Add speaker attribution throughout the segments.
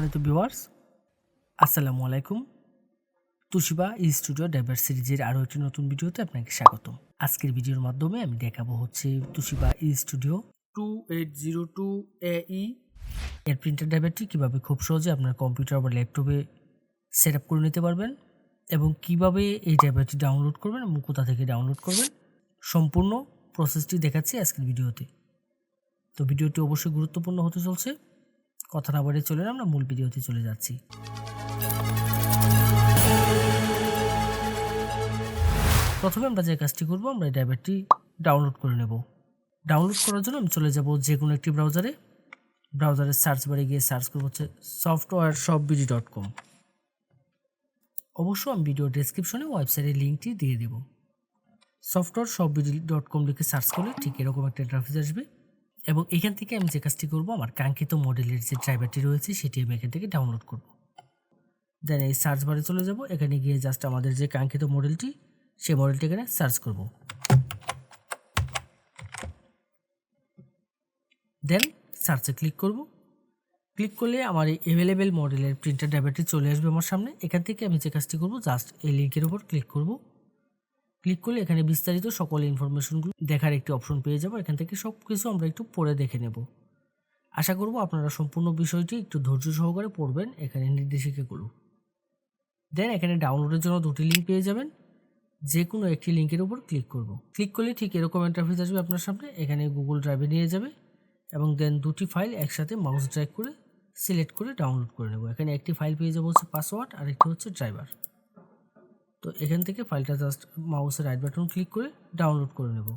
Speaker 1: সম্মানিত ভিউয়ার্স, আসসালামু আলাইকুম। তুশিবা স্টুডিও ড্রাইভার সিরিজের আরও একটি নতুন ভিডিওতে আপনাকে স্বাগতম। আজকের ভিডিওর মাধ্যমে আমি দেখাবো হচ্ছে তুশিবা স্টুডিও 2802AE এর প্রিন্টার ড্রাইভারটি কীভাবে খুব সহজে আপনার কম্পিউটার বা ল্যাপটপে সেট আপ করে নিতে পারবেন এবং কিভাবে এই ড্রাইভারটি ডাউনলোড করবেন এবং কোথা থেকে ডাউনলোড করবেন, সম্পূর্ণ প্রসেসটি দেখাচ্ছি আজকের ভিডিওতে। তো ভিডিওটি অবশ্যই গুরুত্বপূর্ণ হতে চলছে। কথা না বাড়িয়ে চলে আমরা মূল ভিডিওতে চলে যাচ্ছি। প্রথমে আমরা যে কাজটি করব, আমরা এই ড্রাইভারটি ডাউনলোড করে নেব। ডাউনলোড করার জন্য আমি চলে যাব যে কোনো একটি ব্রাউজারের সার্চ বারে গিয়ে সার্চ করব হচ্ছে softwareshopbd.com। অবশ্য আমি ভিডিও ডেসক্রিপশনে ওয়েবসাইটের লিঙ্কটি দিয়ে দেব। softwareshopbd.com লিখে সার্চ করলে ঠিক এরকম একটা ইন্টারফেস আসবে এবং এখান থেকে আমি যে কাজটি করব, আমার কাঙ্ক্ষিত মডেলের যে ড্রাইভারটি রয়েছে সেটি আমি এখান থেকে ডাউনলোড করব। দেন এই সার্চ বারে চলে যাব, এখানে গিয়ে জাস্ট আমাদের যে কাঙ্ক্ষিত মডেলটি সেই মডেলটি এখানে সার্চ করব। দেন সার্চে ক্লিক করব। ক্লিক করলে আমার এই অ্যাভেলেবেল মডেলের প্রিন্টার ড্রাইভারটি চলে আসবে আমার সামনে। এখান থেকে আমি যে কাজটি করব, জাস্ট এই লিঙ্কের উপর ক্লিক করব। ক্লিক করলে এখানে বিস্তারিত সকল ইনফরমেশনগুলো দেখার একটি অপশন পেয়ে যাব। এখান থেকে সব কিছু আমরা একটু পড়ে দেখে নেব। আশা করব আপনারা সম্পূর্ণ বিষয়টি একটু ধৈর্য সহকারে পড়বেন এখানে নির্দেশিকাগুলো। দেন এখানে ডাউনলোডের জন্য দুটি লিঙ্ক পেয়ে যাবেন, যে কোনো একটি লিঙ্কের উপর ক্লিক করব। ক্লিক করলে ঠিক এরকম ইন্টারফেস আসবে আপনার সামনে। এখানে গুগল ড্রাইভে নিয়ে যাবে এবং দেন দুটি ফাইল একসাথে মাউস ড্র্যাগ করে সিলেক্ট করে ডাউনলোড করে নেব। এখানে একটি ফাইল পেয়ে যাবো হচ্ছে পাসওয়ার্ড আর একটি হচ্ছে ড্রাইভার। তো এখান থেকে ফাইলটা জাস্ট মাউসের রাইট বাটন ক্লিক করে ডাউনলোড করে নেব।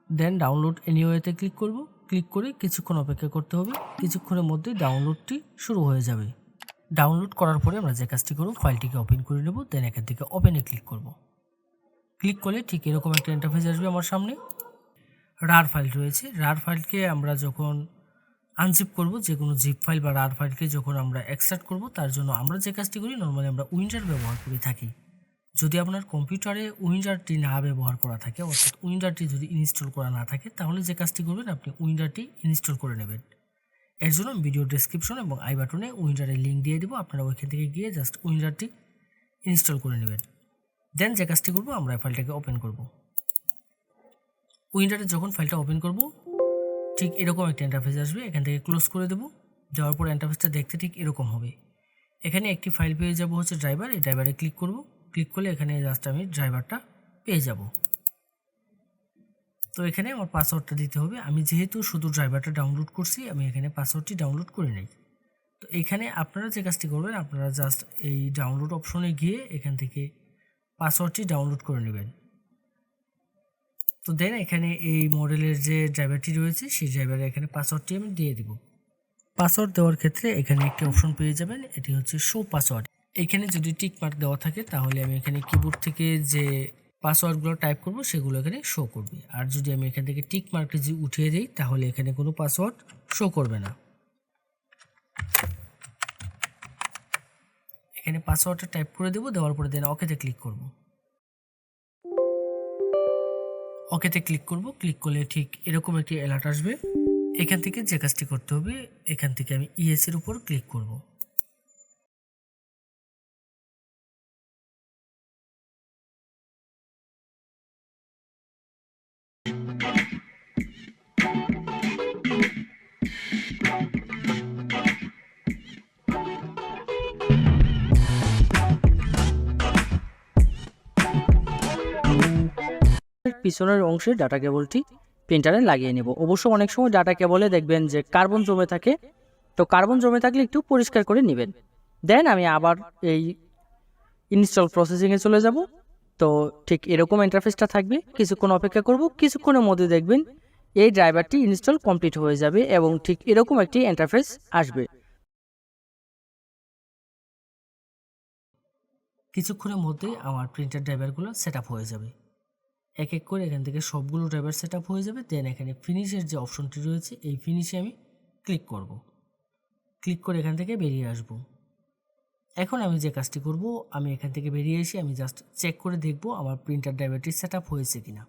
Speaker 1: দেন ডাউনলোড এনিওয়েতে ক্লিক করব। ক্লিক করে কিছুক্ষণ অপেক্ষা করতে হবে। কিছুক্ষণের মধ্যে ডাউনলোডটি শুরু হয়ে যাবে। ডাউনলোড করার পরে আমরা যে কাজটি করব, ফাইলটিকে ওপেন করে নেব। দেন এখান থেকে ওপেনে ক্লিক করব। ক্লিক করলে ঠিক এরকম একটা ইন্টারফেস আসবে আমার সামনে। রার ফাইল রয়েছে। রার ফাইলকে আমরা যখন আনজিপ করব, যে কোনো জিপ ফাইল বা রার ফাইলকে যখন আমরা এক্সট্রাক্ট করব, তার জন্য আমরা যে কাজটি করি, নর্মালি আমরা উইন্ডার ব্যবহার করে থাকি। যদি আপনার কম্পিউটারে উইন্ডারটি না ব্যবহার করা থাকে, অর্থাৎ উইন্ডারটি যদি ইনস্টল করা না থাকে, তাহলে যে কাজটি করবেন, আপনি উইন্ডারটি ইনস্টল করে নেবেন। এর জন্য ভিডিও ডেসক্রিপশন এবং আই বাটনে উইন্ডারের লিঙ্ক দিয়ে দেবো। আপনারা ওইখান থেকে গিয়ে জাস্ট উইন্ডারটি ইনস্টল করে নেবেন। দেন যে কাজটি করব, আমরা ফাইলটাকে ওপেন করব। উইন্ডারে যখন ফাইলটা ওপেন করব, ঠিক এরকম একটা ইন্টারফেস আসবে। এখান থেকে ক্লোজ করে দেবো। যাওয়ার পর ইন্টারফেসটা দেখতে ঠিক এরকম হবে। এখানে একটি ফাইল পেয়ে যাব হচ্ছে ড্রাইভার। এই ড্রাইভারে ক্লিক করব। ক্লিক করলে এখানে জাস্ট আমি ড্রাইভারটা পেয়ে যাব। তো এখানে আমার পাসওয়ার্ডটা দিতে হবে। আমি যেহেতু শুধু ড্রাইভারটা ডাউনলোড করছি, আমি এখানে পাসওয়ার্ডটি ডাউনলোড করে নিই। তো এখানে আপনারা যে কাজটি করবেন, আপনারা জাস্ট এই ডাউনলোড অপশনে গিয়ে এখান থেকে পাসওয়ার্ডটি ডাউনলোড করে নেবেন। তো দেন এখানে এই মডেলের যে ড্রাইভারটি রয়েছে, সেই ড্রাইভারে এখানে পাসওয়ার্ডটি আমি দিয়ে দিব। পাসওয়ার্ড দেওয়ার ক্ষেত্রে এখানে একটি অপশন পেয়ে যাবেন, এটি হচ্ছে শো পাসওয়ার্ড। এখানে যদি টিক মার্ক দেওয়া থাকে, তাহলে আমি এখানে কিবোর্ড থেকে যে পাসওয়ার্ডগুলো টাইপ করব সেগুলো এখানে শো করবে। আর যদি আমি এখান থেকে টিক মার্কটি যদি উঠিয়ে দিই, তাহলে এখানে কোনো পাসওয়ার্ড শো করবে না। এখানে পাসওয়ার্ডটা টাইপ করে দেবো। দেওয়ার পরে দেন ওকেতে ক্লিক করব। ওকেতে ক্লিক করব। ক্লিক করলে ঠিক এরকম একটি অ্যালার্ট আসবে। এখান থেকে যে কাজটি করতে হবে, এখান থেকে আমি ইএস এর উপর ক্লিক করব।
Speaker 2: পিছনের অংশে ডাটা কেবলটি প্রিন্টারে লাগিয়ে নেব। অবশ্য অনেক সময় ডাটা কেবলে দেখবেন যে কার্বন জমে থাকে, তো কার্বন জমে থাকলে একটু পরিষ্কার করে নেবেন। দেন আমি আবার এই ইনস্টল প্রসেসিংয়ে চলে যাব। তো ঠিক এরকম ইন্টারফেসটা থাকবে। কিছুক্ষণ অপেক্ষা করব। কিছুক্ষণের মধ্যে দেখবেন এই ড্রাইভারটি ইনস্টল কমপ্লিট হয়ে যাবে এবং ঠিক এরকম একটি ইন্টারফেস আসবে।
Speaker 1: কিছুক্ষণের মধ্যে আমার প্রিন্টার ড্রাইভারগুলো সেট আপ হয়ে যাবে। এক এক করে এখান থেকে সবগুলো ড্রাইভার সেট আপ হয়ে যাবে। দেন এখানে ফিনিশের যে অপশনটি রয়েছে, এই ফিনিশে আমি ক্লিক করব। ক্লিক করে এখান থেকে বেরিয়ে আসব। এখন আমি যে কাজটি করব, আমি এখান থেকে বেরিয়ে এসে আমি জাস্ট চেক করে দেখব আমার প্রিন্টার ড্রাইভারটি সেট আপ হয়েছে কিনা।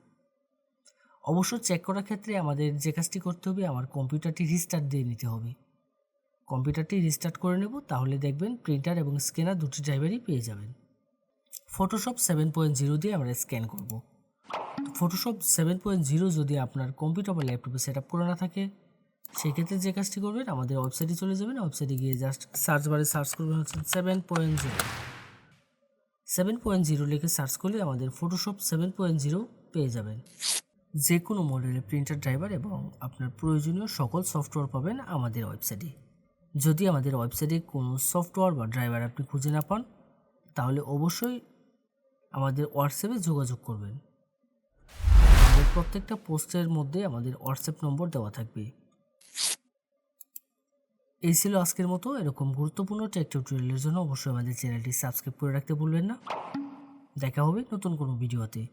Speaker 1: অবশ্য চেক করার ক্ষেত্রে আমাদের যে কাজটি করতে হবে, আমার কম্পিউটারটি রিস্টার্ট দিয়ে নিতে হবে। কম্পিউটারটি রিস্টার্ট করে নেব, তাহলে দেখবেন প্রিন্টার এবং স্ক্যানার দুটি ড্রাইভারই পেয়ে যাবেন। ফটোশপ 7.0 দিয়ে আমরা স্ক্যান করব। ফটোশপ 7.0 যদি আপনার কম্পিউটার বা ল্যাপটপে সেট আপ করা না থাকে, সেক্ষেত্রে যে কাজটি করবেন, আমাদের ওয়েবসাইটে চলে যাবেন। ওয়েবসাইটে গিয়ে জাস্ট সার্চ বারে সার্চ করবেন হচ্ছে 7.0 লিখে সার্চ করলে আমাদের ফটোশপ 7.0 পেয়ে যাবেন। যে কোনো মডেলের প্রিন্টার ড্রাইভার এবং আপনার প্রয়োজনীয় সকল সফটওয়্যার পাবেন আমাদের ওয়েবসাইটে। যদি আমাদের ওয়েবসাইটে কোনো সফটওয়্যার বা ড্রাইভার আপনি খুঁজে না পান, তাহলে অবশ্যই আমাদের হোয়াটসঅ্যাপে যোগাযোগ করবেন। আমাদের প্রত্যেকটা পোস্টের মধ্যে আমাদের হোয়াটসঅ্যাপ নম্বর দেওয়া থাকবে। এই ছিল আজকের মতো। এরকম গুরুত্বপূর্ণ টেক টিউটোরিয়ালের জন্য অবশ্যই আমাদের চ্যানেলটি সাবস্ক্রাইব করে রাখতে ভুলবেন না। দেখা হবে নতুন কোনো ভিডিওতে।